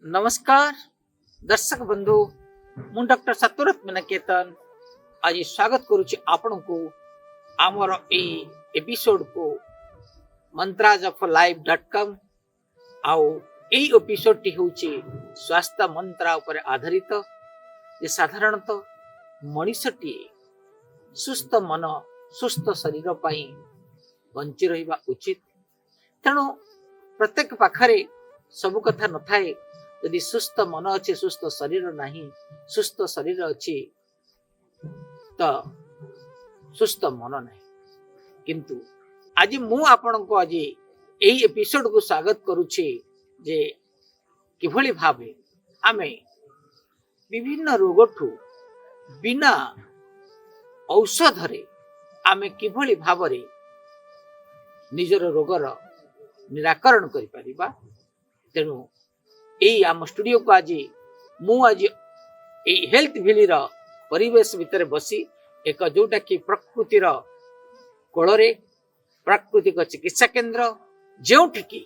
नमस्कार दर्शक बंधु मु डॉक्टर सत्यव्रत मीनाकेतन आज स्वागत करुच्ची आपण को आमर एपिसोड को mantrasoflife.com आउ एपिसोड टी होची स्वास्थ्य मंत्र उपर आधारित जे साधारणतः मनुष्यटी सुस्थ मन सुस्थ शरीर पाई बंची रहिबा उचित। तेणु प्रत्येक पाखरे सब कथा न थाए। यदि सुस्थ मन अच्छे सुस्थ शरीर नहीं, सुस्थ शरीर अच्छी तो सुस्थ मन नहीं। किंतु आज मु आपण को आज यही एपिसोड को स्वागत करुछे जे किभली भावे आमे विभिन्न रोगठू बिना औषधरे आमे किभली भावरे निजर रोगर निराकरण करि परिबा। तेणु यही आम स्टूडियो को आज हेल्थ भैली परिवेश भितर बसी एक जोटा कि प्रकृतिर कोଳରେ प्राकृतिक चिकित्सा केंद्र जोठी कि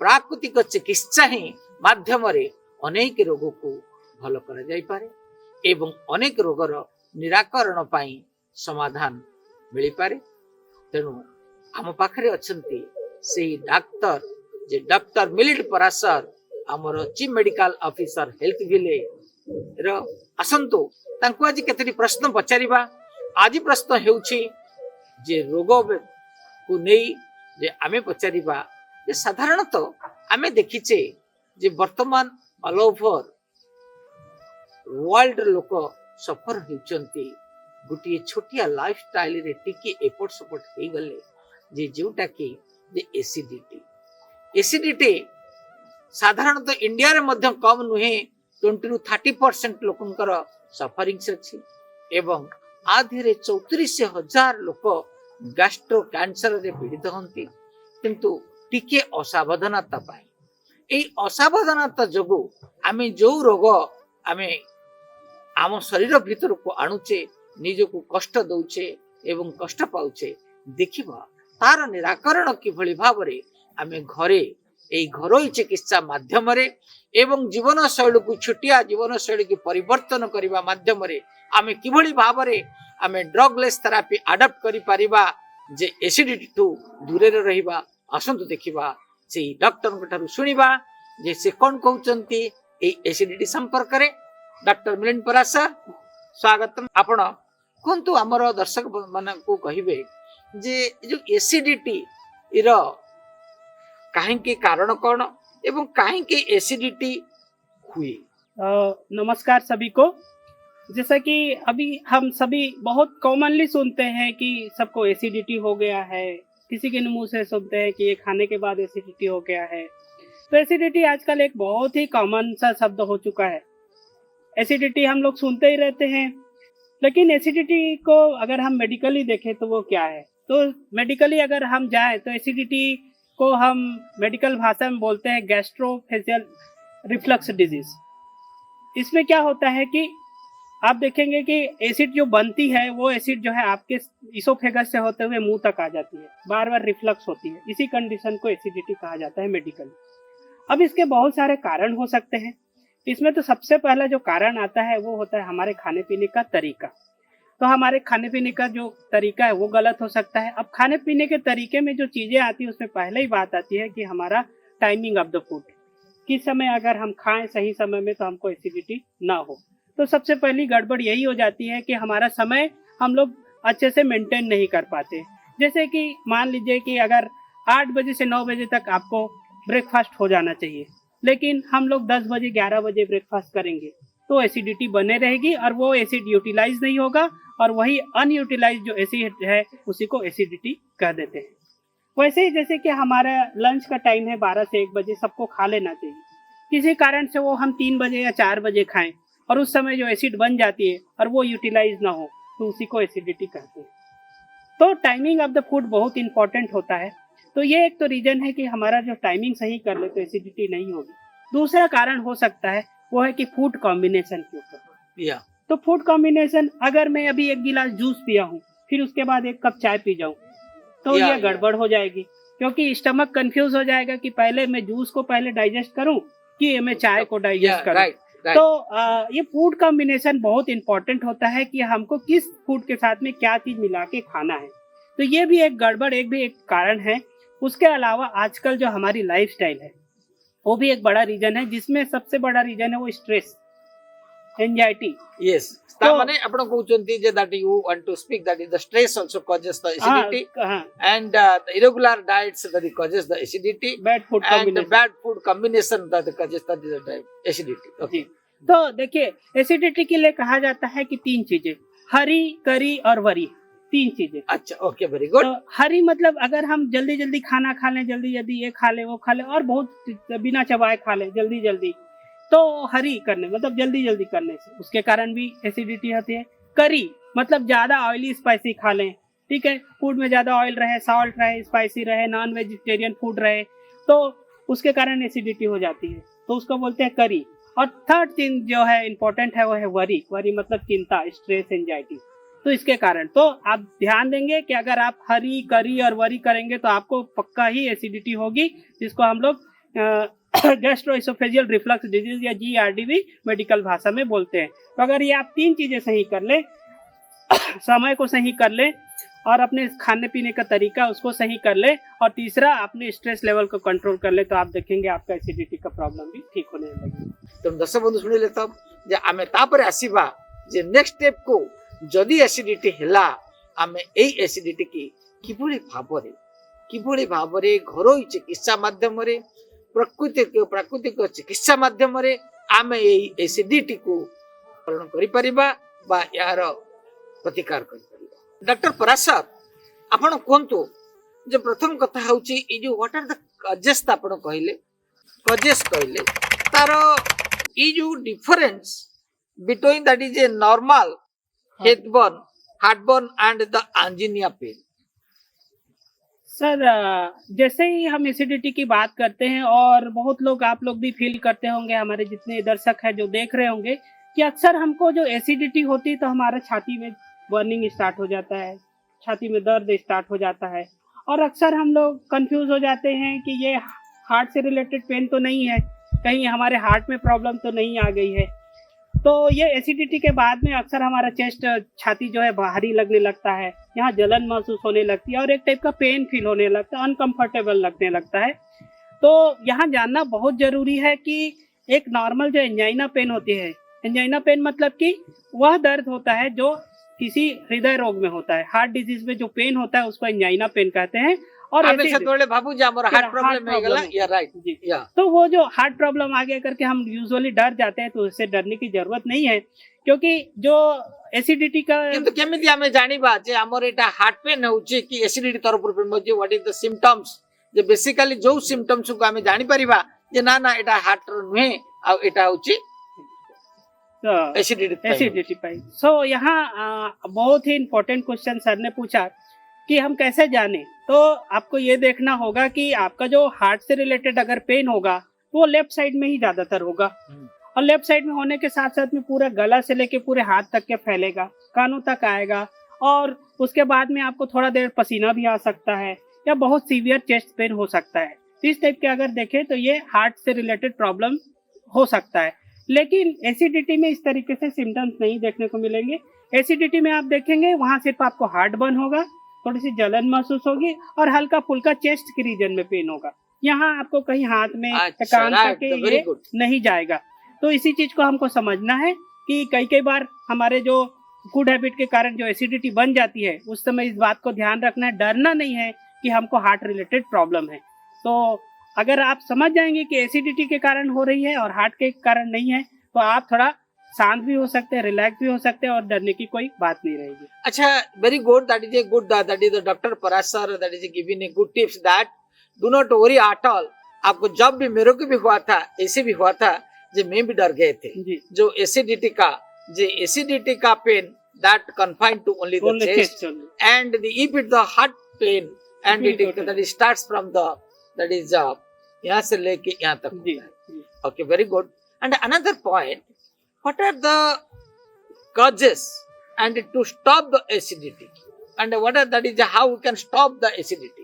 प्राकृतिक चिकित्सा ही माध्यम अनेक रोग को भल करा जाई पारे एवं अनेक रोगर निराकरण पाई समाधान मिली पारे। तेणु आम पाखरे अछंती सेही डाक्टर जे डॉक्टर मिलिट पराशर आमर चीफ मेडिकल ऑफिसर हेल्थ विले रो आसंतु तांको आज केतरी प्रश्न पचारिबा। आज प्रश्न हेउछि जे रोग को नहीं जे आमे पचारिबा जे साधारणतः आमे देखिचे जे वर्तमान ऑल ओवर वर्ल्ड लोक सफर होचंती गोटे छोटिया लाइफ स्टाइल रे टिके एपट सपोर्ट हे गले जे जोटा कि जे एसिडिटी साधारणतः इंडिया रे मध्य कम नुहे 20 to 30% लोकंकर सफरिंग्स अछि एवं आधे 34,000 लोक गैस्ट्रो कैंसर रे पीड़ित हंती। किंतु टिके असावधानता पाए एई असावधानता जोगु आमे जो रोग आमे आम शरीर भीतर को आणुचे निजको कष्ट दउचे एवं कष्ट पाउचे देखिबा तार निराकरण किभली भावरे आमे घरे एई घरोई चिकित्सा माध्यम रे एवं जीवन शैली को छुटिया जीवन शैली की परिवर्तन करबा माध्यम रे आमे किभली भावरे आमे ड्रगलेस थेरापी अडॉप्ट करि परिबा जे एसिडिटी टू दूरे रे रहिबा। आसंतु देखिबा से डॉक्टर को सुनिबा जे से कोन कहउचंती एई एसिडिटी संपर्क रे। डॉक्टर मिलिंद पराशर स्वागतम। आपण कोंतु हमर दर्शक मन को कहिबे जे जो एसिडिटी इरो काहे के कारण कौन एवं काहे के एसिडिटी हुई। नमस्कार सभी को। जैसा कि अभी हम सभी बहुत कॉमनली सुनते हैं कि सबको एसिडिटी हो गया है, किसी के मुंह से सुनते हैं कि ये खाने के बाद एसिडिटी हो गया है। तो एसिडिटी आजकल एक बहुत ही कॉमन सा शब्द हो चुका है। एसिडिटी हम लोग सुनते ही रहते हैं, लेकिन एसिडिटी को अगर हम मेडिकली देखें तो वो क्या है। तो मेडिकली अगर हम जाए तो एसिडिटी को हम मेडिकल भाषा में बोलते हैं गैस्ट्रोफेजियल रिफ्लक्स डिजीज। इसमें क्या होता है कि आप देखेंगे कि एसिड जो बनती है वो एसिड जो है आपके इसोफेगस से होते हुए मुंह तक आ जाती है, बार बार रिफ्लक्स होती है। इसी कंडीशन को एसिडिटी कहा जाता है मेडिकली। अब इसके बहुत सारे कारण हो सकते हैं। इसमें तो सबसे पहला जो कारण आता है वो होता है हमारे खाने पीने का तरीका। तो हमारे खाने पीने का जो तरीका है वो गलत हो सकता है। अब खाने पीने के तरीके में जो चीज़ें आती है उसमें पहले ही बात आती है कि हमारा टाइमिंग ऑफ द फूड, किस समय अगर हम खाएं सही समय में तो हमको एसिडिटी ना हो। तो सबसे पहली गड़बड़ यही हो जाती है कि हमारा समय हम लोग अच्छे से मेंटेन नहीं कर पाते। जैसे कि मान लीजिए कि अगर 8 बजे से 9 बजे तक आपको ब्रेकफास्ट हो जाना चाहिए, लेकिन हम लोग 10 बजे 11 बजे ब्रेकफास्ट करेंगे तो एसिडिटी बने रहेगी और वो एसिड यूटिलाइज नहीं होगा और वही अनयूटिलाइज जो एसिड है उसी को एसिडिटी कह देते हैं। वैसे ही जैसे कि हमारा लंच का टाइम है 12 से 1 बजे, सबको खा लेना चाहिए। किसी कारण से वो हम 3 बजे या 4 बजे खाएं और उस समय जो एसिड बन जाती है और वो यूटिलाइज ना हो तो उसी को एसिडिटी कहते हैं। तो टाइमिंग ऑफ द फूड बहुत इंपॉर्टेंट होता है। तो ये एक तो रीजन है कि हमारा जो टाइमिंग सही कर ले तो एसिडिटी नहीं होगी। दूसरा कारण हो सकता है वो है कि फूड कॉम्बिनेशन के ऊपर। तो फूड कॉम्बिनेशन, अगर मैं अभी 1 गिलास जूस पिया हूँ फिर उसके बाद 1 कप चाय पी जाऊँ तो ये गड़बड़ हो जाएगी, क्योंकि स्टमक कंफ्यूज हो जाएगा कि पहले मैं जूस को पहले डाइजेस्ट करूं कि मैं चाय को डाइजेस्ट करूं। राइट राइट तो ये फूड कॉम्बिनेशन बहुत इंपॉर्टेंट होता है कि हमको किस फूड के साथ में क्या चीज मिला के खाना है। तो ये भी एक गड़बड़ एक कारण है। उसके अलावा आजकल जो हमारी लाइफस्टाइल है वो भी एक बड़ा रीजन है, जिसमें सबसे बड़ा रीजन है वो स्ट्रेस, एंजाइटी। yes ता माने आपण कहउचंती जे that you want to speak that is the stress also causes the acidity and the irregular diets that causes the acidity bad food and the combination. bad food combination that causes the acidity okay तो देखिए acidity के लिए कहा जाता है कि 3 चीजें, हरी, करी और वरी, 3 चीजें। अच्छा ओके वेरी गुड तो हरी मतलब अगर हम जल्दी जल्दी खाना खा लें, जल्दी जल्दी ये खा ले वो खा ले और बहुत बिना चबाए खा लें जल्दी जल्दी, तो हरी करने मतलब जल्दी जल्दी करने से उसके कारण भी एसिडिटी होती है। करी मतलब ज्यादा ऑयली स्पाइसी खा लें, ठीक है, फूड में ज्यादा ऑयल रहे, सॉल्ट रहे, स्पाइसी रहे, नॉन वेजिटेरियन फूड रहे, तो उसके कारण एसिडिटी हो जाती है, तो उसको बोलते हैं करी। और थर्ड थिंग जो है इम्पोर्टेंट है वो है वरी। वरी मतलब चिंता, स्ट्रेस, एंजाइटी। तो इसके कारण तो आप ध्यान देंगे कि अगर आप हरी, करी और वरी करेंगे तो आपको पक्का ही एसिडिटी होगी, जिसको हम लोग गैस्ट्रोएसोफेजियल रिफ्लक्स डिजीज या GERD मेडिकल भाषा में बोलते हैं। तो अगर ये आप 3 चीजें सही कर ले, समय को सही कर ले और अपने खाने पीने का तरीका उसको सही कर ले, और तीसरा अपने स्ट्रेस लेवल को कंट्रोल कर ले, तो आप देखेंगे आपका एसिडिटी का प्रॉब्लम भी ठीक होने लगेगा। तो दर्शक बंधु शुणिले तो जे आमे तापर आसीबा जे नेक्स्ट स्टेप को जदि एसिडिटी हैला आमे एई एसिडिटी की किभଳି भाबरे घरोई चिकित्सा माध्यम रे प्राकृतिक चिकित्सा माध्यम रे आमे एई एसिडिटी को निवारण करि परिबा बा यार प्रतिकार करि परिबा। डॉक्टर पराशर आपण कोंतु जे प्रथम कथा होची ई जो व्हाट आर द कजेस आपण कहले तारो ई जो difference between that is a normal headburn, heartburn and the angina pain. Sir जैसे ही हम एसिडिटी की बात करते हैं, और बहुत लोग आप लोग भी फील करते होंगे, हमारे जितने दर्शक हैं जो देख रहे होंगे, कि अक्सर हमको जो एसिडिटी होती है तो हमारे छाती में बर्निंग स्टार्ट हो जाता है, छाती में दर्द स्टार्ट हो जाता है, और अक्सर हम लोग कंफ्यूज हो जाते हैं कि ये हार्ट से रिलेटेड पेन तो नहीं है, कहीं हमारे हार्ट में प्रॉब्लम तो नहीं आ गई है। तो ये एसिडिटी के बाद में अक्सर हमारा चेस्ट, छाती जो है भारी लगने लगता है, यहाँ जलन महसूस होने लगती है और एक टाइप का पेन फील होने लगता है, अनकंफर्टेबल लगने लगता है। तो यहाँ जानना बहुत जरूरी है कि एक नॉर्मल जो एंजाइना पेन होती है, एंजाइना पेन मतलब कि वह दर्द होता है जो किसी हृदय रोग में होता है, हार्ट डिजीज में जो पेन होता है उसको एंजाइना पेन कहते हैं। और बाबू जी हमारा हार्ट प्रॉब्लम है गला या राइट जी या तो वो जो हार्ट प्रॉब्लम आ गया करके हम यूजुअली डर जाते हैं, तो उससे डरने की जरूरत नहीं है, क्योंकि जो एसिडिटी का किंतु केमिति हमें जानिबा जे हमर एटा हार्ट पेन होउची कि एसिडिटी तरफ पेन होउची, what is the symptoms, J basically जो सिम्पटम्स को हमें जानि परिबा जे ना ना एटा हार्ट रो नहे आ एटा होउची एसिडिटी पाई। सो यहाँ बहुत ही इम्पोर्टेंट क्वेश्चन सर ने पूछा कि हम कैसे जाने। तो आपको ये देखना होगा कि आपका जो हार्ट से रिलेटेड अगर पेन होगा वो लेफ्ट साइड में ही ज्यादातर होगा, और लेफ्ट साइड में होने के साथ साथ में पूरा गला से लेके पूरे हाथ तक के फैलेगा, कानों तक आएगा, और उसके बाद में आपको थोड़ा देर पसीना भी आ सकता है, या बहुत सीवियर चेस्ट पेन हो सकता है। इस टाइप के अगर देखें तो ये हार्ट से रिलेटेड प्रॉब्लम हो सकता है। लेकिन एसिडिटी में इस तरीके से सिम्टम्स नहीं देखने को मिलेंगे। एसिडिटी में आप देखेंगे वहां सिर्फ आपको हार्ट बर्न होगा, थोड़ी सी जलन महसूस होगी, और हल्का फुल्का चेस्ट के रीजन में पेन होगा। यहाँ आपको कहीं हाथ में कान तक ये नहीं जाएगा। तो इसी चीज को हमको समझना है कि कई बार हमारे जो गुड हैबिट के कारण जो एसिडिटी बन जाती है, उस समय इस बात को ध्यान रखना है, डरना नहीं है कि हमको हार्ट रिलेटेड प्रॉब्लम है। तो अगर आप समझ जाएंगे कि एसिडिटी के कारण हो रही है और हार्ट के कारण नहीं है, तो आप थोड़ा शांत भी हो सकते हैं, रिलैक्स भी हो सकते हैं, और डरने की कोई बात नहीं रहेगी। अच्छा, very good, that is a good, that is the doctor Parashar, that is giving a good tips that do not worry at all. आपको जब भी, मेरे को भी हुआ था, ऐसे भी हुआ था, जो मैं भी डर गए थे, जो एसिडिटी का pain that confined to only the chest and the if it the heart pain and it that starts from the that is यहाँ से लेके यहाँ तक। Okay, very good. And another point, what are the causes and to stop the acidity and what are that is how we can stop the acidity?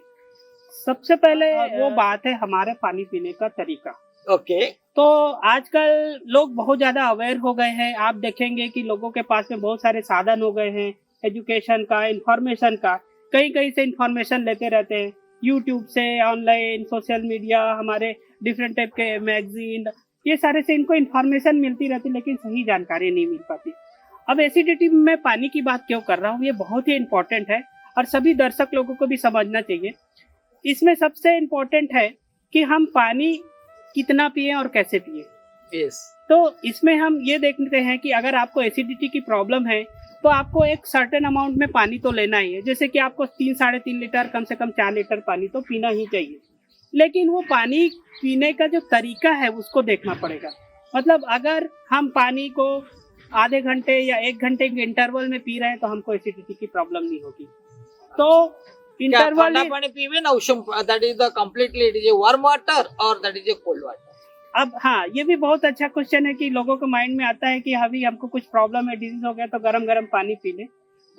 सबसे पहले वो बात है हमारे पानी पीने का तरीका। ओके, तो आजकल लोग बहुत ज़्यादा अवेयर हो गए हैं। आप देखेंगे कि लोगों के पास में बहुत सारे साधन हो गए हैं, एजुकेशन का, इन्फॉर्मेशन का। कहीं-कहीं से इन्फॉर्मेशन लेते रहते हैं, यूट्यूब से, ऑनलाइन, सोशल मीडिया, हमारे डिफरेंट टाइप के मैगज़ीन, ये सारे से इनको इन्फॉर्मेशन मिलती रहती, लेकिन सही जानकारी नहीं मिल पाती। अब एसिडिटी में पानी की बात क्यों कर रहा हूँ, ये बहुत ही इम्पोर्टेंट है और सभी दर्शक लोगों को भी समझना चाहिए। इसमें सबसे इम्पोर्टेंट है कि हम पानी कितना पिए और कैसे पिए। यस। तो इसमें हम ये देखते हैं कि अगर आपको एसिडिटी की प्रॉब्लम है तो आपको एक सर्टेन अमाउंट में पानी तो लेना ही है। जैसे कि आपको 3-3.5 लीटर, कम से कम 4 लीटर पानी तो पीना ही चाहिए। लेकिन वो पानी पीने का जो तरीका है उसको देखना पड़ेगा। मतलब अगर हम पानी को आधे घंटे या 1 घंटे के इंटरवल में पी रहे हैं तो हमको एसिडिटी की प्रॉब्लम नहीं होगी। तो क्या इंटरवल ठंडा पानी पीवे ना उषम, that is the completely it is a warm water और that is a cold water? अब हाँ, ये भी बहुत अच्छा क्वेश्चन है कि लोगों के माइंड में आता है कि अभी हमको कुछ प्रॉब्लम है, डिजीज हो गया तो गरम गरम पानी पी लें।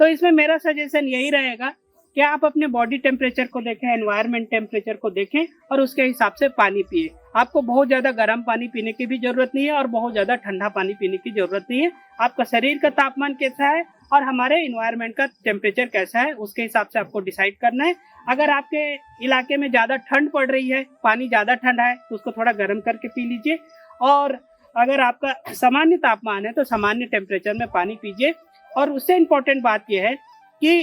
तो इसमें मेरा सजेशन यही रहेगा कि आप अपने बॉडी टेम्परेचर को देखें, एनवायरनमेंट टेम्परेचर को देखें और उसके हिसाब से पानी पिए। आपको बहुत ज़्यादा गर्म पानी पीने की भी ज़रूरत नहीं है और बहुत ज़्यादा ठंडा पानी पीने की ज़रूरत नहीं है। आपका शरीर का तापमान कैसा है और हमारे इन्वायरमेंट का टेम्परेचर कैसा है, उसके हिसाब से आपको डिसाइड करना है। अगर आपके इलाके में ज़्यादा ठंड पड़ रही है, पानी ज़्यादा ठंडा है, तो उसको थोड़ा गर्म करके पी लीजिए। और अगर आपका सामान्य तापमान है तो सामान्य टेम्परेचर में पानी पीजिए। और उससे इम्पोर्टेंट बात यह है कि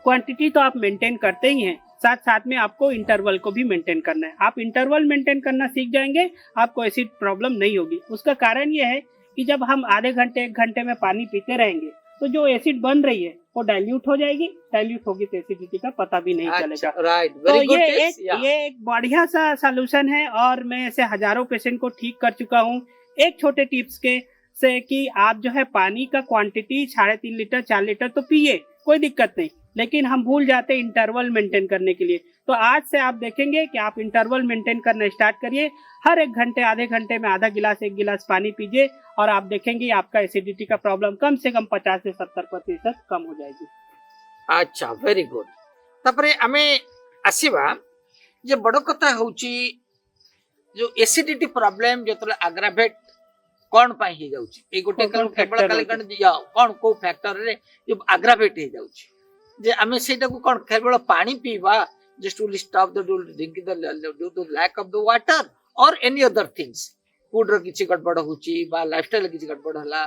क्वांटिटी तो आप मेंटेन करते ही हैं, साथ साथ में आपको इंटरवल को भी मेंटेन करना है। आप इंटरवल मेंटेन करना सीख जाएंगे, आपको एसिड प्रॉब्लम नहीं होगी। उसका कारण यह है कि जब हम आधे घंटे 1 घंटे में पानी पीते रहेंगे तो जो एसिड बन रही है वो डाइल्यूट हो जाएगी। डाइल्यूट होगी तो एसिडिटी का पता भी नहीं चलेगा। राइट, तो वेरी गुड। ये एक बढ़िया सा सलूशन है और मैं ऐसे हजारों पेशेंट को ठीक कर चुका हूँ एक छोटे टिप्स के से कि आप जो है पानी का क्वांटिटी 3.5 लीटर 4 लीटर तो पिए, कोई दिक्कत नहीं, लेकिन हम भूल जाते हैं इंटरवल मेंटेन करने के लिए। तो आज से आप देखेंगे कि आप इंटरवल मेंटेन करना स्टार्ट करिए। हर 1 घंटे आधे घंटे में आधा गिलास 1 गिलास पानी पीजिए और आप देखेंगे आपका एसिडिटी का प्रॉब्लम कम से कम 50 से 70% कम हो जाएगी। अच्छा, वेरी गुड। तापरे आमे आसीबा जे बड़ कथा होची जो एसिडिटी प्रॉब्लम जतले अग्रावेट कोन पाई ही जाउची, ए गोटे कोन केवल factor खाली होची? कोन को फैक्टर रे जो अग्रावेट ही जाउची जे आमे सेटा को कोन केवल पानी पीवा just to stop the drinking the due to lack of the water और एनी अदर थिंग्स, फूड रो किछि गड़बड़ होची बा लाइफस्टाइल किछि गड़बड़ हला?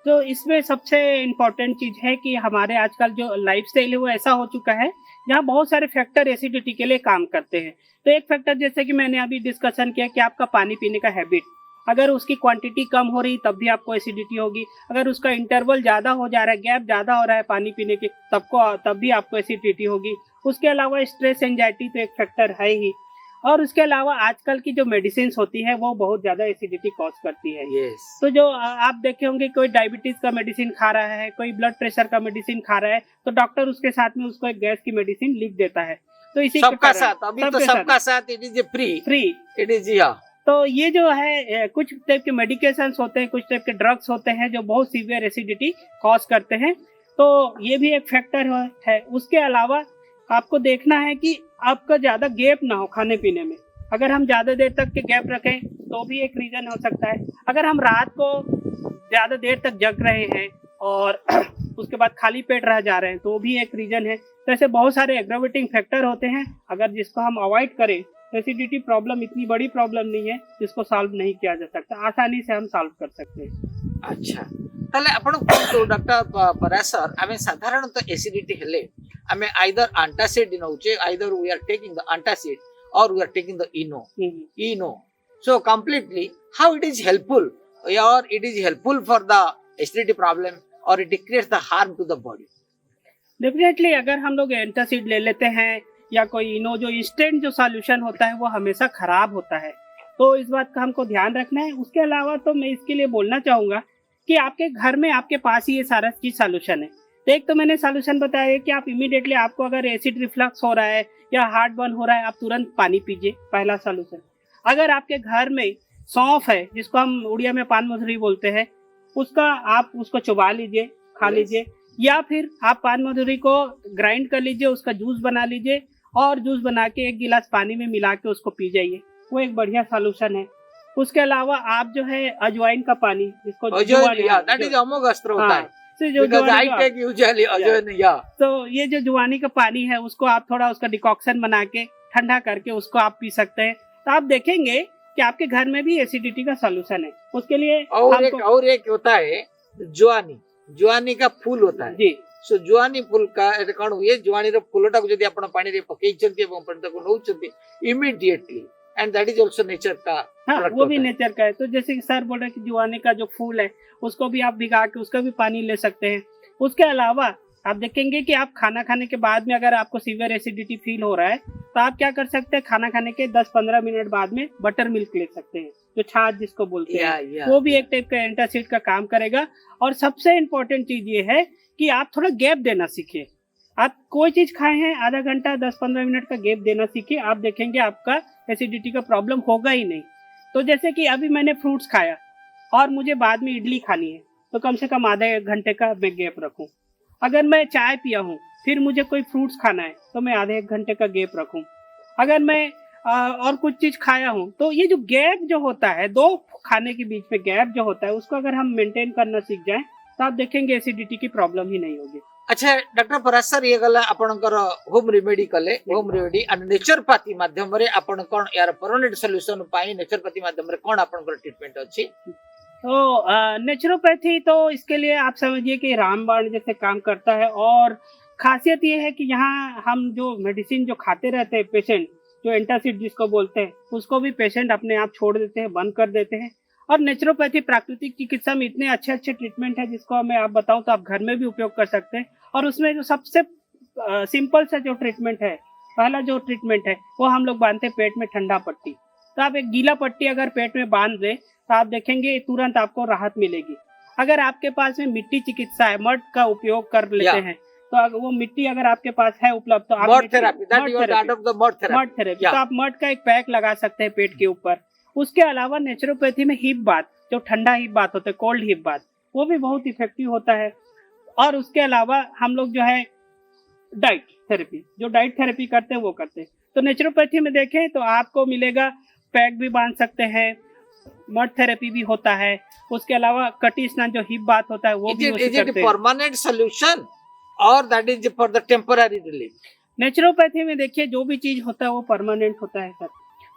तो इसमें सबसे इम्पोर्टेंट चीज है कि हमारे आजकल जो लाइफस्टाइल है वो ऐसा हो चुका है जहाँ बहुत सारे फैक्टर एसिडिटी के लिए काम करते हैं। तो एक फैक्टर जैसे कि मैंने अभी डिस्कशन किया कि आपका पानी पीने का हैबिट, अगर उसकी क्वांटिटी कम हो रही तब भी आपको एसिडिटी होगी। अगर उसका इंटरवल ज़्यादा हो जा रहा है, गैप ज़्यादा हो रहा है पानी पीने के, तब भी आपको एसिडिटी होगी। उसके अलावा स्ट्रेस एंजाइटी तो एक फैक्टर है ही। और उसके अलावा आजकल की जो मेडिसिन होती है वो बहुत ज़्यादा एसिडिटी कॉज करती है। यस। तो जो आप देखे होंगे कोई डायबिटीज का मेडिसिन खा रहा है, कोई ब्लड प्रेशर का मेडिसिन खा रहा है, तो डॉक्टर उसके साथ में उसको एक गैस की मेडिसिन लिख देता है। तो इसी सबका साथ, अभी तो सबका साथ it is free, it is या। तो ये जो है कुछ टाइप के मेडिकेशंस होते हैं, कुछ टाइप के ड्रग्स होते हैं जो बहुत सीवियर एसिडिटी कॉज करते हैं। तो ये भी एक फैक्टर है। उसके अलावा आपको देखना है कि आपका ज़्यादा गैप ना हो खाने पीने में। अगर हम ज़्यादा देर तक के गैप रखें तो भी एक रीज़न हो सकता है। अगर हम रात को ज़्यादा देर तक जग रहे हैं और उसके बाद खाली पेट रह जा रहे हैं तो भी एक रीज़न है। तो ऐसे बहुत सारे एग्रावेटिंग फैक्टर होते हैं, अगर जिसको हम अवॉइड करें तो एसिडिटी प्रॉब्लम इतनी बड़ी प्रॉब्लम नहीं है जिसको सॉल्व नहीं किया जा सकता, आसानी से हम सॉल्व कर सकते हैं। अच्छा, ताले आपण कोन डॉक्टर परासर आमे साधारणतः एसिडिटी हेले आमे आइदर एंटासिड नउचे, either we are taking the antacid और we are taking the Eno. So completely how it is helpful और it is helpful for the acidity problem और it creates the harm to the body? Definitely अगर हम लोग antacid ले लेते हैं या कोई इनो, जो इंस्टेंट जो सॉल्यूशन होता है वो हमेशा खराब होता है, तो इस बात का हमको ध्यान रखना है। उसके अलावा तो मैं इसके लिए बोलना चाहूँगा कि आपके घर में आपके पास ही ये सारा चीज़ सॉल्यूशन है। तो एक तो मैंने सॉल्यूशन बताया है कि आप इमीडिएटली, आपको अगर एसिड रिफ्लक्स हो रहा है या हार्ट बर्न हो रहा है, आप तुरंत पानी पीजिए, पहला सॉल्यूशन। अगर आपके घर में सौंफ है, जिसको हम उड़िया में पान मधुरी बोलते हैं, आप उसको चबा लीजिए, खा लीजिए, या फिर आप पान मधुरी को ग्राइंड कर लीजिए, उसका जूस बना लीजिए और जूस बना के 1 गिलास पानी में मिला के उसको पी जाइए, वो एक बढ़िया सॉल्यूशन है। उसके अलावा आप जो है अजवाइन का पानी जिसको अजय, yeah, that is अमोघ अस्त्र होता है। जो Because I जुआनी take usually अजय, yeah. तो ये जो जुआनी का पानी है उसको आप थोड़ा उसका डिकॉक्शन बना के ठंडा करके उसको आप पी सकते हैं। तो आप देखेंगे कि आपके घर में भी एसिडिटी का सॉल्यूशन है। उसके लिए और एक होता है जुआनी का फूल होता है जी। सो जुआनी फूल का कौन हुए जुआनी फूलटा को यदि आप पानी रे पकईचंती एवं को नौचंती immediately and that is also nature का। हाँ, वो भी नेचर का है। तो जैसे कि सर बोल रहे कि जुआनी का जो फूल है उसको भी आप भिगा के उसका भी पानी ले सकते हैं। उसके अलावा आप देखेंगे कि आप खाना खाने के बाद में अगर आपको सीवियर एसिडिटी फील हो रहा है तो आप क्या कर सकते हैं, खाना खाने के 10-15 मिनट बाद में बटर मिल्क ले सकते हैं, जो छाछ जिसको बोलते हैं। वो भी एक टाइप का एंटासिड का काम करेगा। और सबसे इम्पोर्टेंट चीज ये है कि आप थोड़ा गैप देना सीखिए। आप कोई चीज खाए हैं आधा घंटा 10-15 मिनट का गैप देना सीखिए, आप देखेंगे आपका एसिडिटी का प्रॉब्लम होगा ही नहीं। तो जैसे कि अभी मैंने फ्रूट्स खाया और मुझे बाद में इडली खानी है तो कम से कम आधे घंटे का मैं गैप रखूं। अगर मैं चाय पिया हूं फिर मुझे कोई फ्रूट्स खाना है तो मैं आधे एक घंटे का गैप रखूं। अगर मैं और कुछ चीज खाया हूं तो ये जो गैप जो होता है, दो खाने के बीच में गैप जो होता है, उसको अगर हम मेंटेन करना सीख जाएं तो आप देखेंगे एसिडिटी की प्रॉब्लम ही नहीं होगी। अच्छा डॉक्टर पराग सर, ये गला आपनकर होम रेमेडी कले, होम रेमेडी एंड नेचुरोपैथी माध्यम रे आपण कोन यार परमानेंट सॉल्यूशन पाई नेचुरोपैथी माध्यम रे कोन आपनकर ट्रीटमेंट अछि? तो नेचुरोपैथी तो इसके लिए आप समझिए कि रामबाण जैसे काम करता है। और खासियत ये है कि यहाँ हम जो मेडिसिन जो खाते रहते हैं पेशेंट, जो एंटासिड जिसको बोलते हैं, उसको भी पेशेंट अपने आप छोड़ देते हैं, बंद कर देते हैं। और नेचुरोपैथी प्राकृतिक चिकित्सा में इतने अच्छे अच्छे ट्रीटमेंट है जिसको मैं आप बताऊं तो आप घर में भी उपयोग कर सकते हैं। और उसमें जो सबसे सिंपल सा जो ट्रीटमेंट है, पहला जो ट्रीटमेंट है वो हम लोग बांधते हैं पेट में ठंडा पट्टी। तो आप एक गीला पट्टी अगर पेट में बांध लें तो आप देखेंगे तुरंत आपको राहत मिलेगी। अगर आपके पास में मिट्टी चिकित्सा है, मड का उपयोग कर लेते हैं तो वो मिट्टी अगर आपके पास है उपलब्ध तो आप मड थेरेपी तो आप मड का एक पैक लगा सकते हैं पेट के ऊपर। उसके अलावा नेचुरोपैथी में हिप बाथ, जो ठंडा हिप बाथ होता है, कोल्ड हिप बाथ, वो भी बहुत इफेक्टिव होता है। और उसके अलावा हम लोग जो है डाइट थेरेपी, जो डाइट थेरेपी करते हैं वो करते हैं। तो नेचुरोपैथी में देखें तो आपको मिलेगा पैक भी बांध सकते हैं, मड थेरेपी भी होता है। उसके अलावा कटी स्नान जो हिप बात होता है वो भी करते हैं। परमानेंट सॉल्यूशन और that is for the temporary relief? Naturopathy में देखिए जो भी चीज होता है वो परमानेंट होता है सर,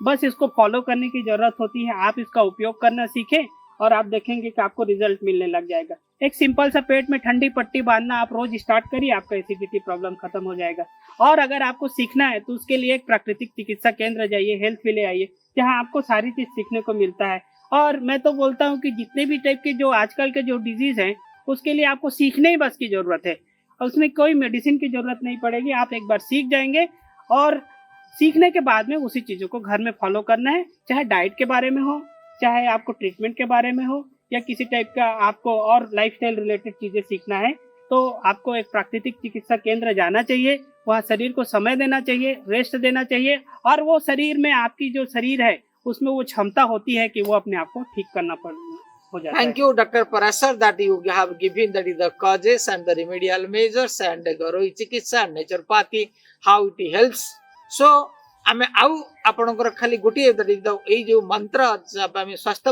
बस इसको फॉलो करने की जरूरत होती है। आप इसका उपयोग करना सीखें और आप देखेंगे कि आपको रिजल्ट मिलने लग जाएगा। एक सिंपल सा पेट में ठंडी पट्टी बांधना आप रोज स्टार्ट करिए, आपका एसिडिटी प्रॉब्लम खत्म हो जाएगा। और अगर आपको सीखना है तो उसके लिए एक प्राकृतिक चिकित्सा केंद्र जाइए, हेल्थ विले आइए, जहाँ आपको सारी चीज सीखने को मिलता है। और मैं तो बोलता हूँ कि जितने भी टाइप के जो आजकल के जो डिजीज हैं उसके लिए आपको सीखने ही बस की जरूरत है, और उसमें कोई मेडिसिन की जरूरत नहीं पड़ेगी। आप एक बार सीख जाएंगे और सीखने के बाद में उसी चीजों को घर में फॉलो करना है, चाहे डाइट के बारे में हो, चाहे आपको ट्रीटमेंट के बारे में हो, या किसी टाइप का आपको और लाइफस्टाइल रिलेटेड चीजें सीखना है तो आपको एक प्राकृतिक चिकित्सा केंद्र जाना चाहिए। वहाँ शरीर को समय देना चाहिए, रेस्ट देना चाहिए, और वो शरीर में आपकी जो शरीर है उसमें वो क्षमता होती है कि वो अपने आप को ठीक करना हो जाता है। Thank you, Dr. Parag sir, that you have given that is the causes and the remedial measures and the Gharoi Chikitsa and naturopathy, how it helps. So, आमे आउ आपनकर खाली गोटे एई जो मंत्र स्वास्थ्य